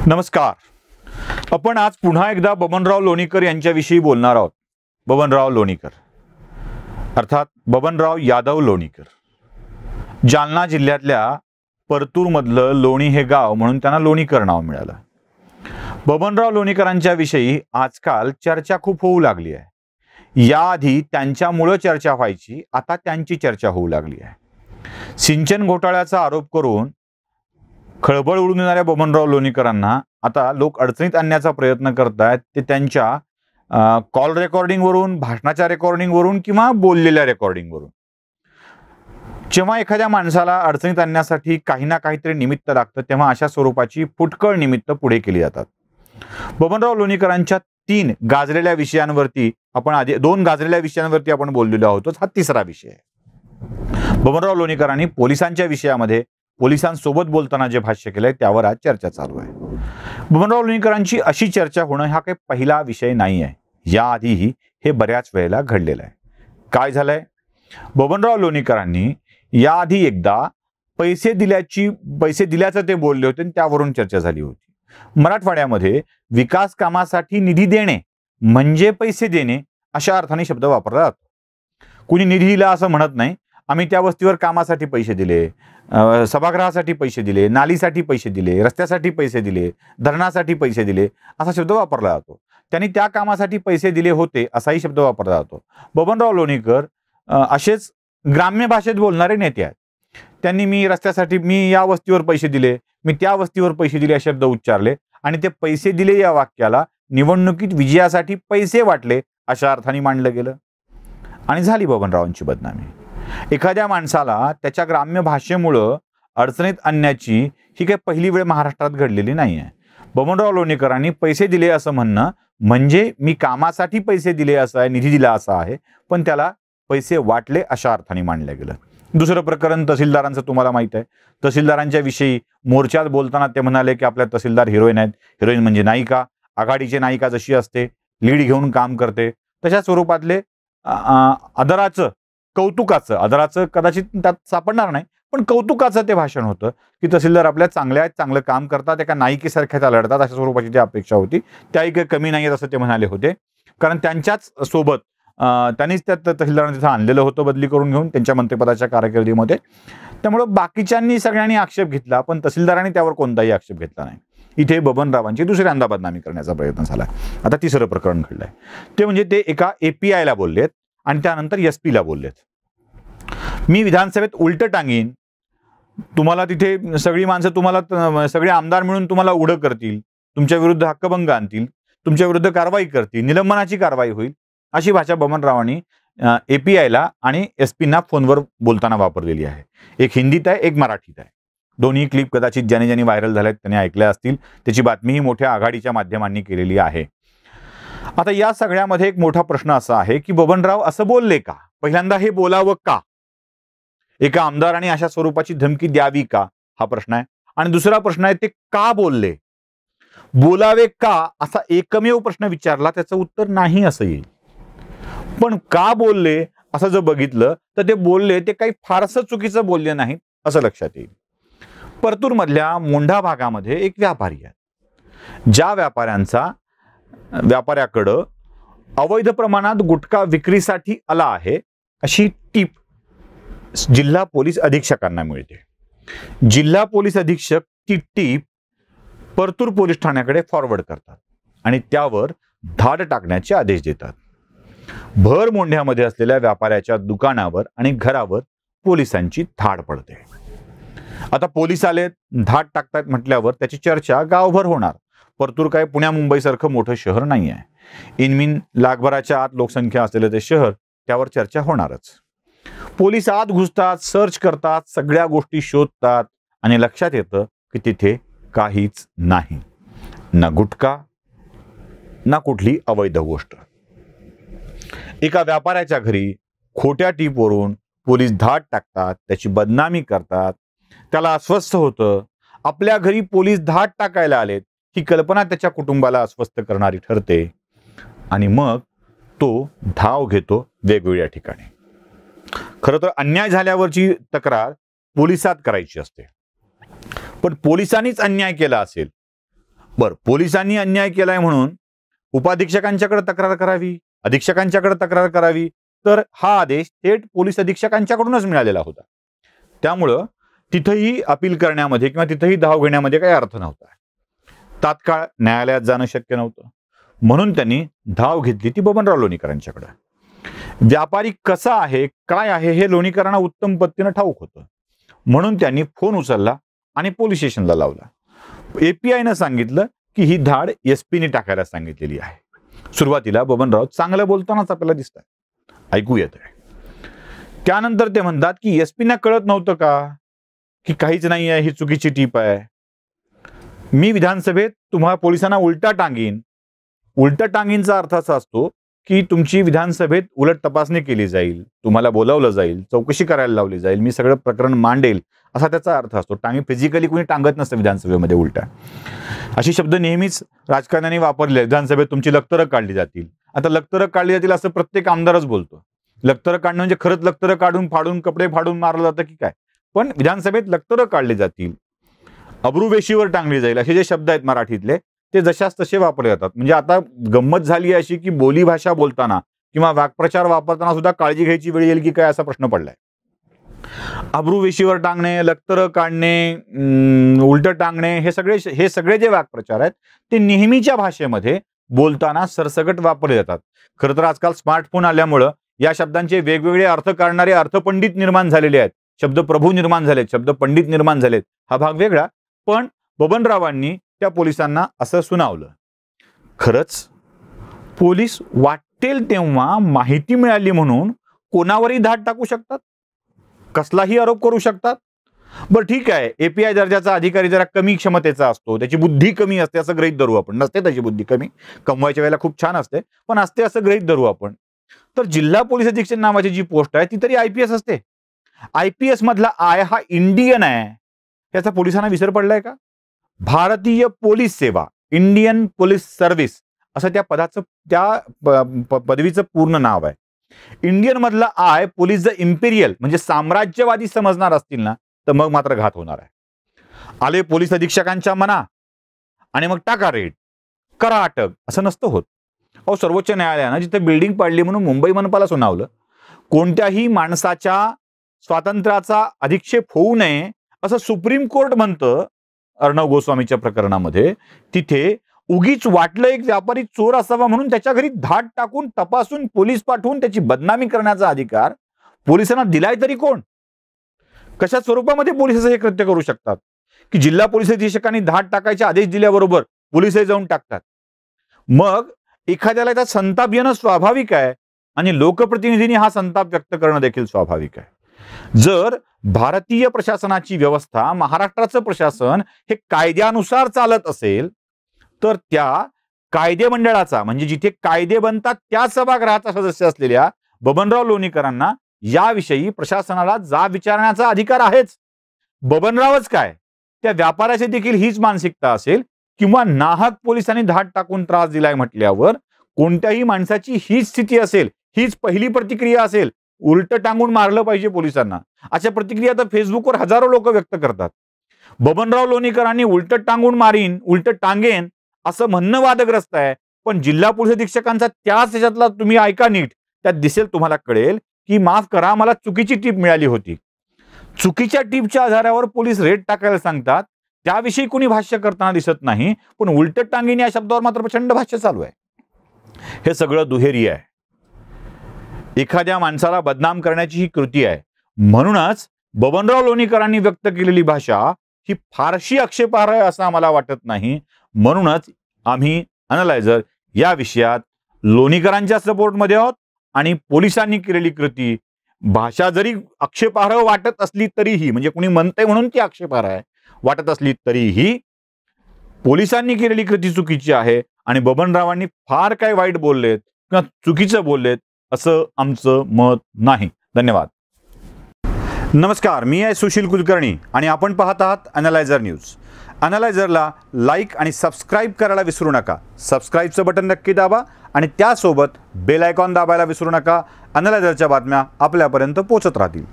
नमस्कार. आपण आज पुन्हा एकदा बबनराव लोणीकर यांच्याविषयी बोलणार आहोत. बबनराव लोणीकर अर्थात बबनराव यादव लोणीकर, जालना जिल्ह्यातल्या परतूरमधलं लोणी हे गाव म्हणून त्यांना लोणीकर नाव मिळालं. बबनराव लोणीकरांच्या विषयी आजकाल चर्चा खूप होऊ लागली आहे. याआधी त्यांच्यामुळे चर्चा व्हायची, आता त्यांची चर्चा होऊ लागली आहे. सिंचन घोटाळ्याचा आरोप करून खळबळ उडून येणाऱ्या बबनराव लोणीकरांना आता लोक अडचणीत आणण्याचा प्रयत्न करतायत. ते त्यांच्या कॉल रेकॉर्डिंगवरून, भाषणाच्या रेकॉर्डिंगवरून किंवा बोललेल्या रेकॉर्डिंगवरून. जेव्हा एखाद्या माणसाला अडचणीत आणण्यासाठी काही ना काहीतरी निमित्त लागतं, तेव्हा अशा स्वरूपाची फुटकळ निमित्त पुढे केली जातात. बबनराव लोणीकरांच्या 3 गाजलेल्या विषयांवरती आपण आधी 2 गाजलेल्या विषयांवरती आपण बोललेलो आहोत. हा तिसरा विषय आहे. बबनराव लोणीकरांनी पोलिसांच्या विषयामध्ये पोलिसांसोबत बोलताना जे भाष्य केलंय त्यावर आज चर्चा चालू आहे. बबनराव लोणीकरांची अशी चर्चा होणं हा काही पहिला विषय नाही आहे. याआधीही हे बऱ्याच वेळेला घडलेलं आहे. काय झालंय? बबनराव लोणीकरांनी याआधी एकदा पैसे दिल्याचं ते बोलले होते आणि त्यावरून चर्चा झाली होती. मराठवाड्यामध्ये विकास कामासाठी निधी देणे म्हणजे पैसे देणे अशा अर्थाने शब्द वापरला जातो. कुणी निधी दिला असं म्हणत नाही. आम्ही त्या वस्तीवर कामासाठी पैसे दिले, सभागृहासाठी पैसे दिले, नालीसाठी पैसे दिले, रस्त्यासाठी पैसे दिले, धरणासाठी पैसे दिले असा शब्द वापरला जातो. त्यांनी त्या कामासाठी पैसे दिले होते असाही शब्द वापरला जातो. बबनराव लोणीकर असेच ग्राम्य भाषेत बोलणारे नेते आहेत. त्यांनी मी या वस्तीवर पैसे दिले, मी त्या वस्तीवर पैसे दिले असे शब्द उच्चारले आणि ते पैसे दिले या वाक्याला निवडणुकीत विजयासाठी पैसे वाटले अशा अर्थाने मांडलं गेलं आणि झाली बबनरावांची बदनामी. एखाद्या माणसाला त्याच्या ग्राम्य भाषेमुळं अडचणीत आणण्याची ही काही पहिली वेळ महाराष्ट्रात घडलेली नाही आहे. बबनराव लोणीकरांनी पैसे दिले असं म्हणणं म्हणजे मी कामासाठी पैसे दिले असं आहे, निधी दिला असा आहे, पण त्याला पैसे वाटले अशा अर्थाने मांडलं गेलं. दुसरं प्रकरण तहसीलदारांचं तुम्हाला माहित आहे. तहसीलदारांच्या विषयी मोर्चात बोलताना ते म्हणाले की आपल्या तहसीलदार हिरोईन आहेत. हिरोईन म्हणजे नायिका, आघाडीची नायिका जशी असते, लीड घेऊन काम करते, तशा स्वरूपातले आदराचं आदराचं कदाचित त्यात सापडणार नाही, पण कौतुकाचं ते भाषण होतं की तहसीलदार आपल्या चांगलं काम करतात, एका नायिकेसारख्या त्या लढतात अशा स्वरूपाची ती अपेक्षा होती. त्याही काही कमी नाही असं ते म्हणाले होते, कारण त्यांच्याच सोबत त्यांनीच त्या तहसीलदारांना तिथं आणलेलं होतं बदली करून घेऊन त्यांच्या मंत्रिपदाच्या कारकिर्दीमध्ये. त्यामुळं बाकीच्यांनी सगळ्यांनी आक्षेप घेतला, पण तहसीलदारांनी त्यावर कोणताही आक्षेप घेतला नाही. इथे बबनरावांची दुसऱ्यांदा बदनामी करण्याचा प्रयत्न झाला. आता तिसरं प्रकरण घडलंय ते म्हणजे ते एका API ला बोललेत आणि त्यानंतर SP ला बोललेत. मी विधानसभेत उलट टांगीन, तुम्हाला तिथे सगळी माणसं तुम्हाला सगळे आमदार मिळून तुम्हाला उडं करतील, तुमच्या विरुद्ध हक्कभंग आणतील, तुमच्या विरुद्ध कारवाई करतील, निलंबनाची कारवाई होईल अशी भाषा बबनरावांनी API ला आणि SP ना फोनवर बोलताना वापरलेली आहे. एक हिंदीत आहे, एक मराठीत आहे. दोन्ही क्लिप कदाचित ज्यांनी व्हायरल झाल्यात त्यांनी ऐकल्या असतील. त्याची बातमीही मोठ्या आघाडीच्या माध्यमांनी केलेली आहे. आता या सगळ्यामध्ये एक मोठा प्रश्न असा आहे की बबनराव असं बोलले का? पहिल्यांदा हे बोलावं का? एका आमदाराने अशा स्वरूपाची धमकी द्यावी का? हा प्रश्न आहे. आणि दुसरा प्रश्न आहे ते का बोलले? बोलावे का असा एकमेव प्रश्न विचारला, त्याचं उत्तर नाही असं येईल. पण का बोलले असं जर बघितलं तर ते बोलले ते काही फारसं चुकीचं बोलले नाहीत असं लक्षात येईल. परतूर मधल्या मोंढा भागामध्ये एक व्यापारी आहे. ज्या व्यापाऱ्याकडं अवैध प्रमाणात गुटखा विक्रीसाठी आला आहे अशी टीप जिल्हा पोलीस अधीक्षकांना मिळते. जिल्हा पोलीस अधीक्षक ती टीप परतूर पोलीस ठाण्याकडे फॉरवर्ड करतात आणि त्यावर धाड टाकण्याचे आदेश देतात. भर मोंढ्यामध्ये असलेल्या व्यापाऱ्याच्या दुकानावर आणि घरावर पोलिसांची धाड पडते. आता पोलीस आले, धाड टाकतायत म्हटल्यावर त्याची चर्चा गावभर होणार. परतूर काय पुण्या मुंबई सारखं मोठं शहर नाही आहे. इनमिन लाखभराच्या आत लोकसंख्या असलेलं ते शहर, त्यावर चर्चा होणारच. पोलीस आत घुसतात, सर्च करतात, सगळ्या गोष्टी शोधतात आणि लक्षात येतं की तिथे काहीच नाही. ना गुटखा, ना कुठली अवैध गोष्ट. एका व्यापाऱ्याच्या घरी खोट्या टीपवरून पोलीस धाड टाकतात, त्याची बदनामी करतात. त्याला अस्वस्थ होतं. आपल्या घरी पोलीस धाड टाकायला आलेत ही कल्पना त्याच्या कुटुंबाला अस्वस्थ करणारी ठरते आणि मग तो धाव घेतो वेगवेगळ्या ठिकाणी. खरं तर अन्याय झाल्यावरची तक्रार पोलिसात करायची असते, पण पोलिसांनीच अन्याय केला असेल बर, पोलिसांनी अन्याय केलाय म्हणून उपाधीक्षकांच्याकडे तक्रार करावी, अधीक्षकांच्याकडे तक्रार करावी, तर हा आदेश थेट पोलीस अधीक्षकांच्याकडूनच मिळालेला होता. त्यामुळं तिथेही अपील करण्यामध्ये किंवा तिथेही धाव घेण्यामध्ये काही अर्थ नव्हता. तात्काळ न्यायालयात जाणं शक्य नव्हतं, म्हणून त्यांनी धाव घेतली ती बबनराव लोणीकरांच्याकडे. व्यापारी कसा आहे, काय आहे हे लोणीकरांना उत्तम पद्धतीनं ठाऊक होतं, म्हणून त्यांनी फोन उचलला आणि पोलीस स्टेशनला लावला. एपीआयनं सांगितलं की ही धाड एसपीने टाकायला सांगितलेली आहे. सुरुवातीला बबनराव चांगलं बोलतानाच आपल्याला दिसतात, ऐकू येत आहे. त्यानंतर ते म्हणतात की एसपीना कळत नव्हतं का की काहीच नाही आहे, ही चुकीची टीप आहे. मी विधानसभेत तुम्हा पोलिसांना उलटा टांगीन. उलटा टांगीनचा अर्थ असा असतो की तुमची विधानसभेत उलट तपासणी केली जाईल, तुम्हाला बोलावलं जाईल, चौकशी करायला लावली जाईल, मी सगळं प्रकरण मांडेल, असा त्याचा अर्थ असतो. टांगी फिजिकली कोणी टांगत नसतं विधानसभेमध्ये उलटा. अशी शब्द नेहमीच राजकारण्यांनी वापरले. विधानसभेत तुमची लक्तरं काढली जातील. आता लक्तरं काढली जातील असं प्रत्येक आमदारच बोलतो. लक्तरं काढणं म्हणजे खरंच लक्तरं काढून फाडून कपडे फाडून मारलं जातं की काय? पण विधानसभेत लक्तरं काढली जातील, अब्रूवेशीवर टांगली जाईल, असे जे शब्द आहेत मराठीतले ते जशास तसे वापरले जातात. म्हणजे आता गंमत झाली आहे अशी की बोली भाषा बोलताना किंवा वाक्प्रचार वापरताना सुद्धा काळजी घ्यायची वेळ येईल की काय, असा प्रश्न पडलाय. अब्रूवेशीवर टांगणे, लक्तरं काढणे, उलट टांगणे, हे सगळे जे वाक्प्रचार आहेत ते नेहमीच्या भाषेमध्ये बोलताना सरसकट वापरले जातात. खरं तर आजकाल स्मार्टफोन आल्यामुळं या शब्दांचे वेगवेगळे अर्थ काढणारे अर्थपंडित निर्माण झालेले आहेत. शब्द प्रभू निर्माण झालेत, शब्द पंडित निर्माण झालेत, हा भाग वेगळा. पण बबनरावांनी त्या पोलिसांना असं सुनावलं. खरंच पोलीस वाटेल तेव्हा माहिती मिळाली म्हणून कोणावरही धाड टाकू शकतात, कसलाही आरोप करू शकतात. बरं ठीक आहे, एपीआय दर्जाचा अधिकारी जरा कमी क्षमतेचा असतो, त्याची बुद्धी कमी असते असं गृहीत धरू आपण. नसते त्याची बुद्धी कमी, कमवायच्या वेळेला खूप छान असते, पण असते असं गृहीत धरू आपण. तर जिल्हा पोलीस अधीक्षक नावाची जी पोस्ट आहे ती तरी आयपीएस असते. आयपीएस मधला आय हा इंडियन आहे, याचा पोलिसांना विसर पडलाय का? भारतीय पोलीस सेवा, इंडियन पोलीस सर्व्हिस असं त्या पदाचं, त्या पदवीचं पूर्ण नाव आहे. इंडियन मधला आय पोलीस द इम्पेरियल म्हणजे साम्राज्यवादी समजणार असतील ना, तर मग मात्र घात होणार आहे. आले पोलीस अधीक्षकांच्या मना आणि मग टाका रेड, करा अटक, असं नसतं होत. अहो, सर्वोच्च न्यायालयानं जिथे बिल्डिंग पाडली म्हणून मुंबई मनपाला सुनावलं. कोणत्याही माणसाच्या स्वातंत्र्याचा अधिक्षेप होऊ नये असं सुप्रीम कोर्ट म्हणतं अर्णव गोस्वामीच्या प्रकरणामध्ये. तिथे उगीच वाटलं एक व्यापारी चोर असावा म्हणून त्याच्या घरी धाड टाकून तपासून पोलीस पाठवून त्याची बदनामी करण्याचा अधिकार पोलिसांना दिलाय तरी कोण? कशा स्वरूपामध्ये पोलिस हे कृत्य करू शकतात की जिल्हा पोलीस अधीक्षकांनी धाड टाकायचे आदेश दिल्याबरोबर पोलिसही जाऊन टाकतात? मग एखाद्याला त्याचा संताप येणं स्वाभाविक आहे आणि लोकप्रतिनिधींनी हा संताप व्यक्त करणं देखील स्वाभाविक आहे. जर भारतीय प्रशासनाची व्यवस्था, महाराष्ट्राचं प्रशासन हे कायद्यानुसार चालत असेल तर त्या कायदे मंडळाचा म्हणजे जिथे कायदे बनतात त्या सभागृहाचा सदस्य असलेल्या बबनराव लोणीकरांना याविषयी प्रशासनाला जाब विचारण्याचा अधिकार आहेच. बबनरावच काय, त्या व्यापाऱ्याची देखील हीच मानसिकता असेल किंवा नाहक पोलिसांनी धाड टाकून त्रास दिलाय म्हटल्यावर कोणत्याही माणसाची हीच स्थिती असेल, हीच पहिली प्रतिक्रिया असेल, उलट टांगून मारलं पाहिजे पोलिसांना. अशा प्रतिक्रिया तर फेसबुकवर हजारो लोक व्यक्त करतात. बबनराव लोणीकरांनी उलट टांगून मारीन, उलट टांगेन असं म्हणणं वादग्रस्त आहे. पण जिल्हा पोलीस अधीक्षकांचा त्याच ह्याच्यातला तुम्ही ऐका नीट, त्यात दिसेल, तुम्हाला कळेल की माफ करा, मला चुकीची टीप मिळाली होती. चुकीच्या टीपच्या आधारावर पोलीस रेड टाकायला सांगतात, त्याविषयी कोणी भाष्य करताना दिसत नाही. पण उलट टांगीन या शब्दावर मात्र प्रचंड भाष्य चालू आहे. हे सगळं दुहेरी आहे. एखाद्या माणसाला बदनाम करण्याची ही कृती आहे. म्हणूनच बबनराव लोणीकरांनी व्यक्त केलेली भाषा ही फारशी आक्षेपार्ह आहे असं आम्हाला वाटत नाही. म्हणूनच आम्ही अॅनालायझर या विषयात लोणीकरांच्या सपोर्टमध्ये आहोत आणि पोलिसांनी केलेली कृती भाषा जरी आक्षेपार्ह वाटत असली तरीही, म्हणजे कोणी म्हणतंय म्हणून ती आक्षेपार्ह आहे वाटत असली तरीही, पोलिसांनी केलेली कृती चुकीची आहे आणि बबनरावांनी फार काय वाईट बोललेत किंवा चुकीचं बोललेत असं आमचं मत नाही. धन्यवाद. नमस्कार, मी आहे सुशील कुलकर्णी आणि आपण पाहत आहात अॅनालायझर न्यूज. अॅनालायझरला लाईक आणि सबस्क्राईब करायला विसरू नका. सबस्क्राईबचं बटन नक्की दाबा आणि त्यासोबत बेल आयकॉन दाबायला विसरू नका. अॅनालायझरच्या बातम्या आपल्यापर्यंत पोहोचत राहतील.